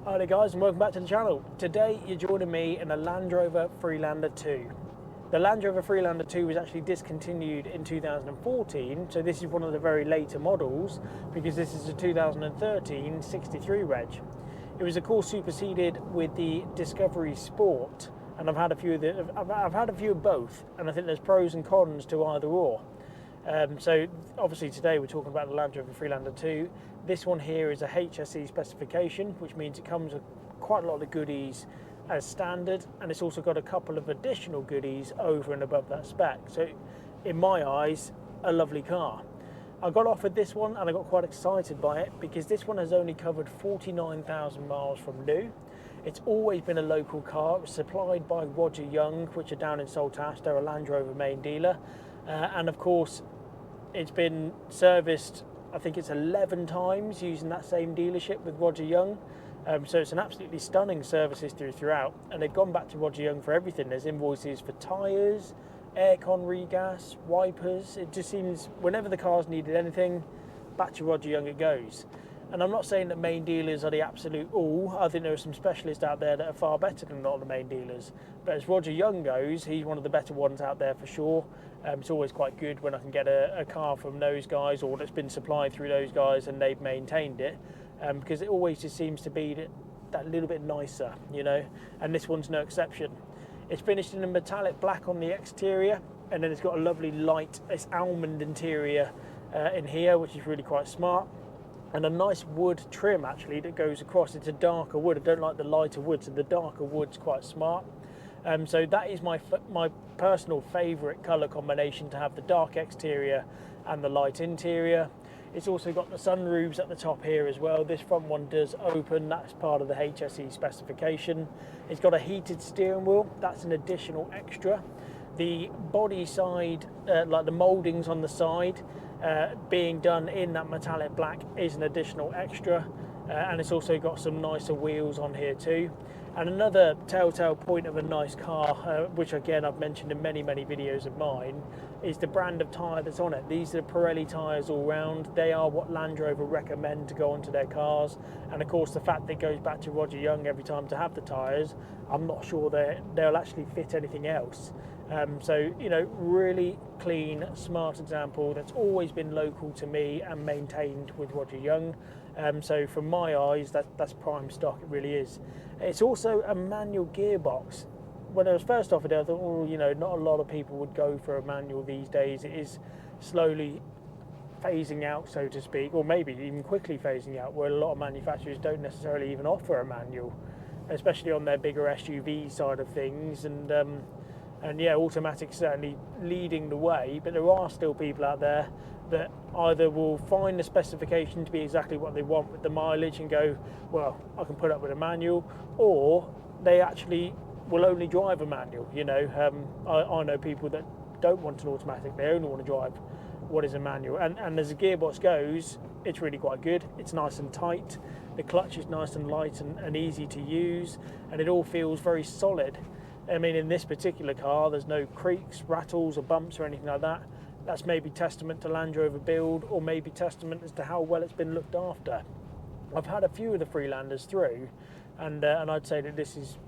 Hi there guys, and welcome back to the channel. Today you're joining me in a Land Rover Freelander 2. The Land Rover Freelander 2 was actually discontinued in 2014, so this is one of the very later models because this is a 2013 63 reg. It was of course superseded with the Discovery Sport, and I've had a few of both, and I think there's pros and cons to either or. So obviously today we're talking about the Land Rover Freelander 2. This one here is a HSE specification, which means it comes with quite a lot of goodies as standard, and it's also got a couple of additional goodies over and above that spec. So in my eyes, a lovely car. I got offered this one and I got quite excited by it because this one has only covered 49,000 miles from new. It's always been a local car. It was supplied by Roger Young, which are down in Saltash. They're a Land Rover main dealer. And of course, it's been serviced, I think it's 11 times using that same dealership with Roger Young. So it's an absolutely stunning service history throughout. And they've gone back to Roger Young for everything. There's invoices for tyres, aircon regas, wipers. It just seems whenever the car's needed anything, back to Roger Young it goes. And I'm not saying that main dealers are the absolute all. I think there are some specialists out there that are far better than a lot of the main dealers. But as Roger Young goes, he's one of the better ones out there for sure. It's always quite good when I can get a car from those guys, or that's been supplied through those guys and they've maintained it, because it always just seems to be that little bit nicer, you know, and this one's no exception. It's finished in a metallic black on the exterior, and then it's got a lovely light, it's almond interior in here, which is really quite smart. And a nice wood trim actually that goes across. It's a darker wood. I don't like the lighter wood, so the darker wood's quite smart. So that is my personal favourite colour combination, to have the dark exterior and the light interior. It's also got the sunroofs at the top here as well. This front one does open, that's part of the HSE specification. It's got a heated steering wheel, that's an additional extra. The body side, like the mouldings on the side, being done in that metallic black is an additional extra, and it's also got some nicer wheels on here too. And another telltale point of a nice car, which again I've mentioned in many videos of mine, is the brand of tyre that's on it. These are Pirelli tyres all round. They are what Land Rover recommend to go onto their cars, and of course the fact that it goes back to Roger Young every time to have the tyres, I'm not sure they'll actually fit anything else. So, you know, really clean, smart example that's always been local to me and maintained with Roger Young. So from my eyes, that's prime stock, it really is. It's also a manual gearbox. When I was first offered it, I thought, oh, you know, not a lot of people would go for a manual these days. It is slowly phasing out, so to speak, or maybe even quickly phasing out, where a lot of manufacturers don't necessarily even offer a manual, especially on their bigger SUV side of things. And yeah, automatic certainly leading the way, but there are still people out there that either will find the specification to be exactly what they want with the mileage and go, well, I can put up with a manual, or they actually will only drive a manual. You know, I know people that don't want an automatic, they only want to drive what is a manual. And as the gearbox goes, it's really quite good. It's nice and tight, the clutch is nice and light and easy to use, and it all feels very solid. I mean, in this particular car, there's no creaks, rattles or bumps or anything like that. That's maybe testament to Land Rover build, or maybe testament as to how well it's been looked after. I've had a few of the Freelanders through, and I'd say that this is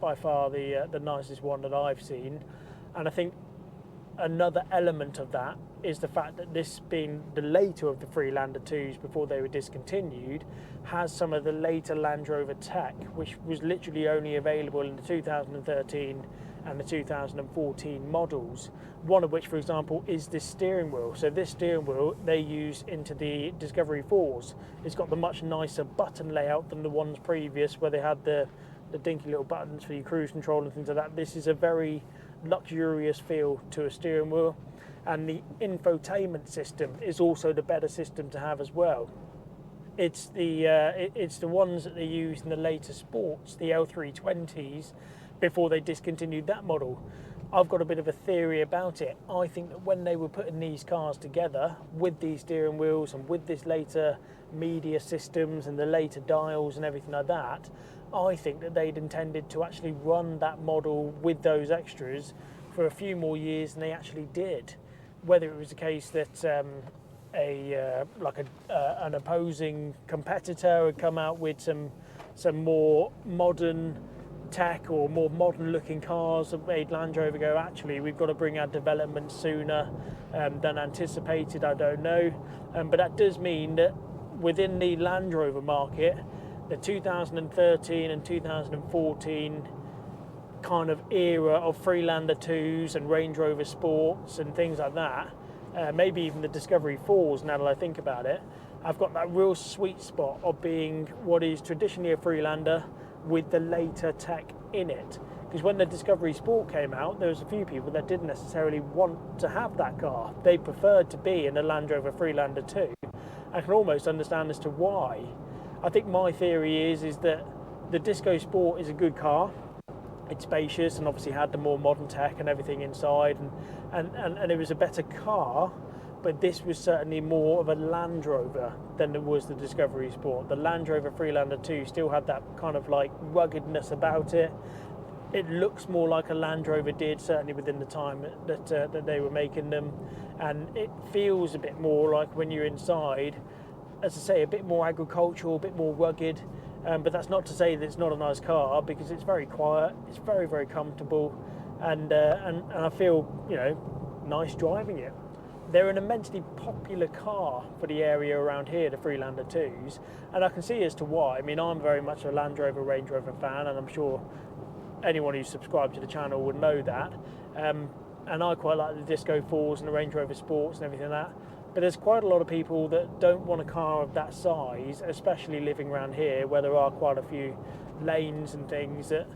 by far the nicest one that I've seen. And I think another element of that is the fact that this being the later of the Freelander 2s before they were discontinued, has some of the later Land Rover tech, which was literally only available in the 2013 and the 2014 models. One of which, for example, is this steering wheel. So this steering wheel they use into the Discovery 4's. It's got the much nicer button layout than the ones previous, where they had the dinky little buttons for your cruise control and things like that. This is a very luxurious feel to a steering wheel, and the infotainment system is also the better system to have as well. It's the ones that they use in the later sports, the L320s, before they discontinued that model. I've got a bit of a theory about it. I think that when they were putting these cars together with these steering wheels and with this later media systems and the later dials and everything like that, I think that they'd intended to actually run that model with those extras for a few more years than they actually did. Whether it was the case that an opposing competitor had come out with some some more modern tech or more modern looking cars have made Land Rover go, actually, we've got to bring our development sooner than anticipated. I don't know, but that does mean that within the Land Rover market, the 2013 and 2014 kind of era of Freelander 2s and Range Rover Sports and things like that, maybe even the Discovery 4s, now that I think about it, I've got that real sweet spot of being what is traditionally a Freelander with the later tech in it. Because when the Discovery Sport came out, there was a few people that didn't necessarily want to have that car. They preferred to be in a Land Rover Freelander 2. I can almost understand as to why. I think my theory is that the Disco Sport is a good car. It's spacious and obviously had the more modern tech and everything inside, and it was a better car, but this was certainly more of a Land Rover than it was the Discovery Sport. The Land Rover Freelander 2 still had that kind of like ruggedness about it. It looks more like a Land Rover did, certainly within the time that they were making them, and it feels a bit more like when you're inside, as I say, a bit more agricultural, a bit more rugged. But that's not to say that it's not a nice car, because it's very quiet, it's very, very comfortable, and I feel, you know, nice driving it. They're an immensely popular car for the area around here, the Freelander 2s, and I can see as to why. I mean, I'm very much a Land Rover, Range Rover fan, and I'm sure anyone who's subscribed to the channel would know that. And I quite like the Disco 4s and the Range Rover Sports and everything like that. But there's quite a lot of people that don't want a car of that size, especially living around here where there are quite a few lanes and things, that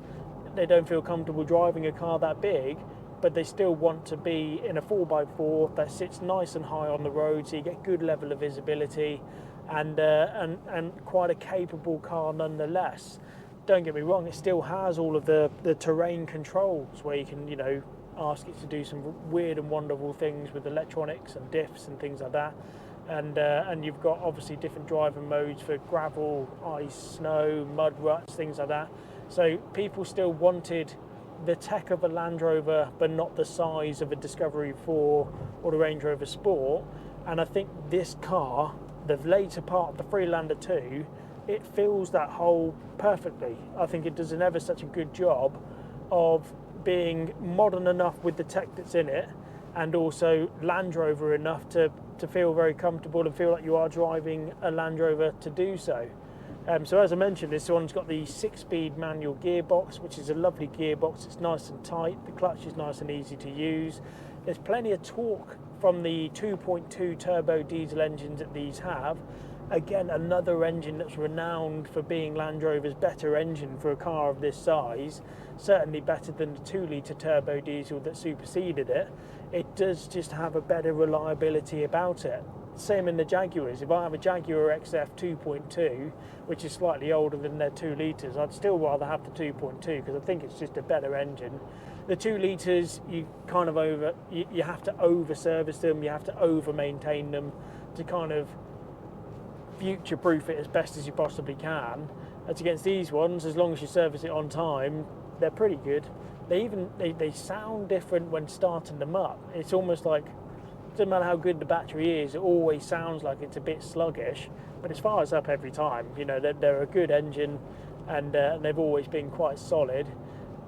they don't feel comfortable driving a car that big, but they still want to be in a 4x4 that sits nice and high on the road, so you get good level of visibility, and quite a capable car nonetheless. Don't get me wrong, it still has all of the terrain controls where you can, you know, ask it to do some weird and wonderful things with electronics and diffs and things like that, and you've got obviously different driving modes for gravel, ice, snow, mud ruts, things like that. So people still wanted the tech of a Land Rover, but not the size of a Discovery 4 or the Range Rover Sport. And I think this car, the later part of the Freelander 2, it fills that hole perfectly. I think it does an ever such a good job of being modern enough with the tech that's in it, and also Land Rover enough to feel very comfortable and feel like you are driving a Land Rover to do so. So as I mentioned, this one's got the 6-speed manual gearbox, which is a lovely gearbox. It's nice and tight, the clutch is nice and easy to use. There's plenty of torque from the 2.2 turbo diesel engines that these have. Again, another engine that's renowned for being Land Rover's better engine for a car of this size, certainly better than the 2-litre turbo diesel that superseded it. It does just have a better reliability about it. Same in the Jaguars. If I have a Jaguar XF 2.2, which is slightly older than their 2 litres, I'd still rather have the 2.2 because I think it's just a better engine. The 2 litres, you kind of you have to over service them, you have to over maintain them to kind of future-proof it as best as you possibly can. As against these ones, as long as you service it on time, they're pretty good. They sound different when starting them up. It's almost like, it doesn't matter how good the battery is, it always sounds like it's a bit sluggish, but it fires up every time. You know, they're a good engine, and they've always been quite solid.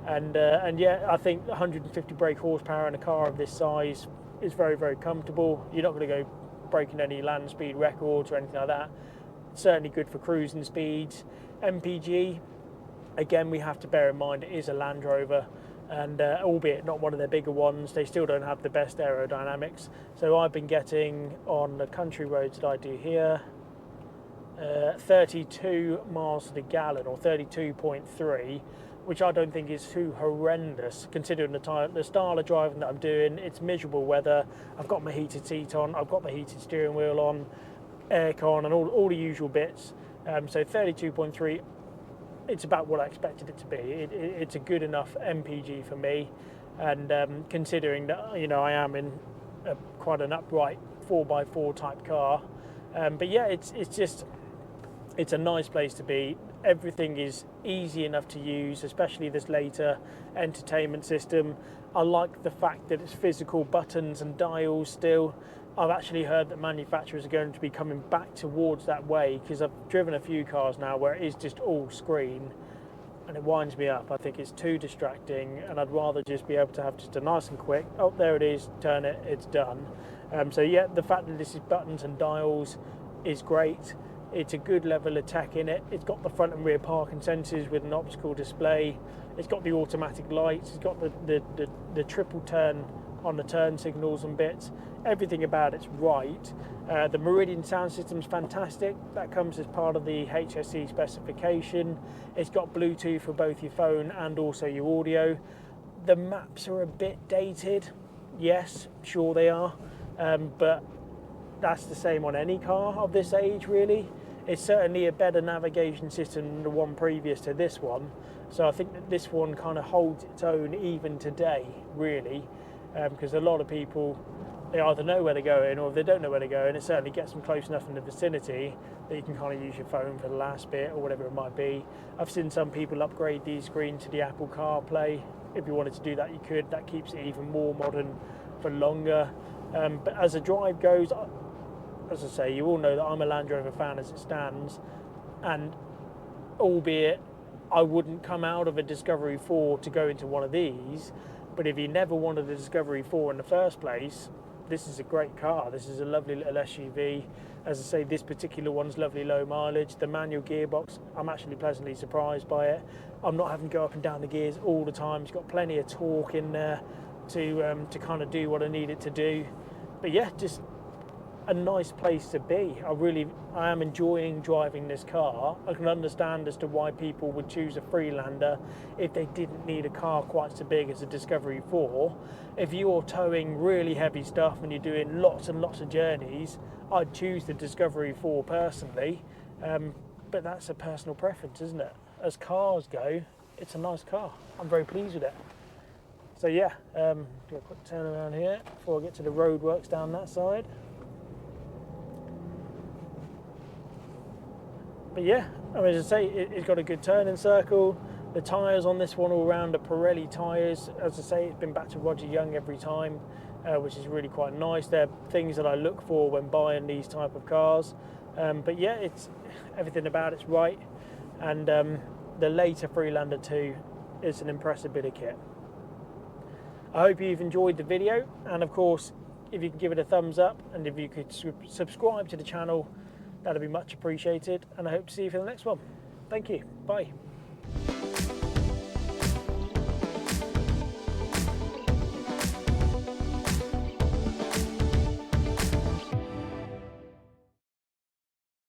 And yeah, I think 150 brake horsepower in a car of this size is very, very comfortable. You're not going to go breaking any land speed records or anything like that. Certainly good for cruising speeds. MPG, again, we have to bear in mind it is a Land Rover, and albeit not one of their bigger ones, they still don't have the best aerodynamics. So I've been getting on the country roads that I do here 32 miles to the gallon, or 32.3, which I don't think is too horrendous considering the style of driving that I'm doing. It's miserable weather, I've got my heated seat on, I've got my heated steering wheel on, aircon and all the usual bits. So 32.3, it's about what I expected it to be. It's a good enough MPG for me, and considering that, you know, I am in quite an upright 4x4 type car. But yeah, it's a nice place to be. Everything is easy enough to use, especially this later entertainment system. I like the fact that it's physical buttons and dials still. I've actually heard that manufacturers are going to be coming back towards that way, because I've driven a few cars now where it is just all screen and it winds me up. I think it's too distracting, and I'd rather just be able to have just a nice and quick, oh there it is, turn it, it's done. So yeah, the fact that this is buttons and dials is great. It's a good level of tech in it. It's got the front and rear parking sensors with an optical display. It's got the automatic lights. It's got the triple turn on the turn signals and bits. Everything about it's right. The Meridian sound system's fantastic. That comes as part of the HSE specification. It's got Bluetooth for both your phone and also your audio. The maps are a bit dated. Yes, sure they are. But that's the same on any car of this age, really. It's certainly a better navigation system than the one previous to this one. So I think that this one kind of holds its own even today, really. Because a lot of people, they either know where they're going, or if they don't know where they're going, it certainly gets them close enough in the vicinity that you can kind of use your phone for the last bit or whatever it might be. I've seen some people upgrade these screens to the Apple CarPlay. If you wanted to do that, you could. That keeps it even more modern for longer. But as a drive goes, as I say, you all know that I'm a Land Rover fan as it stands, and albeit I wouldn't come out of a Discovery 4 to go into one of these, but if you never wanted a Discovery 4 in the first place, this is a great car. This is a lovely little SUV. As I say, this particular one's lovely low mileage. The manual gearbox, I'm actually pleasantly surprised by it. I'm not having to go up and down the gears all the time. It's got plenty of torque in there to kind of do what I need it to do. But yeah, just a nice place to be. I am enjoying driving this car. I can understand as to why people would choose a Freelander if they didn't need a car quite so big as a Discovery 4. If you're towing really heavy stuff and you're doing lots and lots of journeys, I'd choose the Discovery 4 personally. But that's a personal preference, isn't it? As cars go, it's a nice car. I'm very pleased with it. So yeah, do a quick turn around here before I get to the roadworks down that side. But yeah, I mean, as I say, it's got a good turning circle. The tyres on this one all round are Pirelli tyres. As I say, it's been back to Roger Young every time, which is really quite nice. They're things that I look for when buying these type of cars. But yeah, it's everything about it's right. And the later Freelander 2 is an impressive bit of kit. I hope you've enjoyed the video, and of course, if you can give it a thumbs up, and if you could subscribe to the channel, that'd be much appreciated, and I hope to see you for the next one. Thank you. Bye.